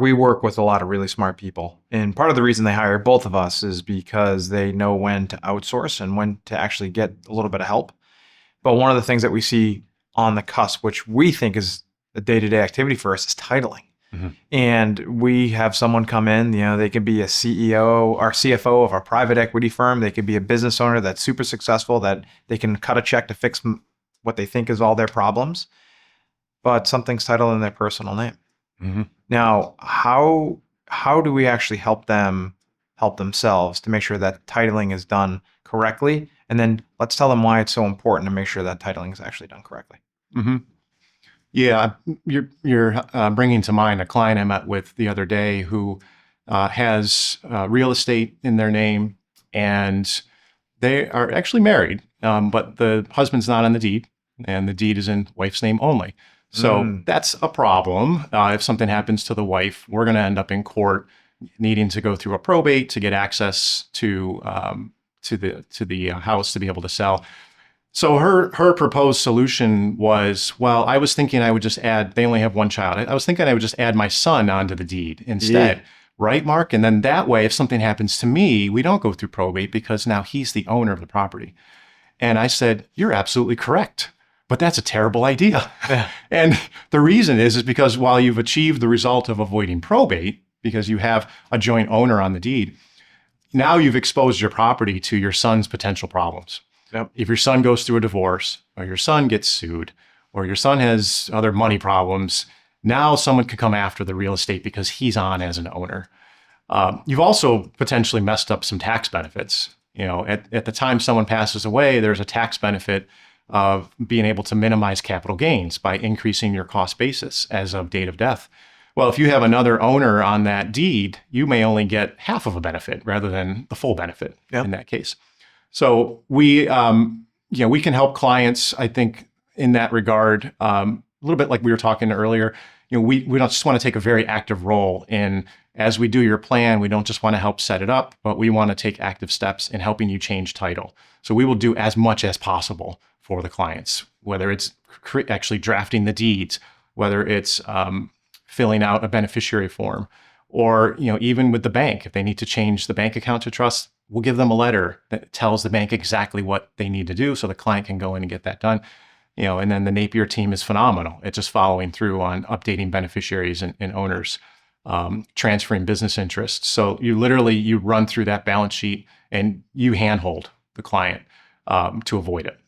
We work with a lot of really smart people. And part of the reason they hire both of us is because they know when to outsource and when to actually get a little bit of help. But one of the things that we see on the cusp, which we think is a day-to-day activity for us, is titling. Mm-hmm. And we have someone come in, they could be a CEO or CFO of a private equity firm. They could be a business owner that's super successful, that they can cut a check to fix what they think is all their problems, but something's titled in their personal name. Mm-hmm. Now, how do we actually help them help themselves to make sure that titling is done correctly? And then let's tell them why it's so important to make sure that titling is actually done correctly. Mm-hmm. Yeah, you're bringing to mind a client I met with the other day who has real estate in their name, and they are actually married, but the husband's not on the deed, and the deed is in wife's name only. So that's a problem. If something happens to the wife, we're going to end up in court needing to go through a probate to get access to the house to be able to sell. So her proposed solution was, well, I was thinking I would just add, they only have one child. I was thinking I would just add my son onto the deed instead. Yeah. Right, Mark? And then that way, if something happens to me, we don't go through probate because now he's the owner of the property. And I said, you're absolutely correct, but that's a terrible idea. Yeah. And the reason is because while you've achieved the result of avoiding probate, because you have a joint owner on the deed, now you've exposed your property to your son's potential problems. Yep. If your son goes through a divorce, or your son gets sued, or your son has other money problems, now someone could come after the real estate because he's on as an owner. You've also potentially messed up some tax benefits. At the time someone passes away, there's a tax benefit of being able to minimize capital gains by increasing your cost basis as of date of death. Well, if you have another owner on that deed, you may only get half of a benefit rather than the full benefit in that case. So we can help clients, I think, in that regard. A little bit like we were talking earlier. We don't just want to take a very active role in, as we do your plan, we don't just want to help set it up, but we want to take active steps in helping you change title. So we will do as much as possible for the clients, whether it's actually drafting the deeds, whether it's filling out a beneficiary form, or even with the bank, if they need to change the bank account to trust, we'll give them a letter that tells the bank exactly what they need to do so the client can go in and get that done. And then the Napier team is phenomenal. It's just following through on updating beneficiaries and owners, transferring business interests. So you run through that balance sheet and you handhold the client to avoid it.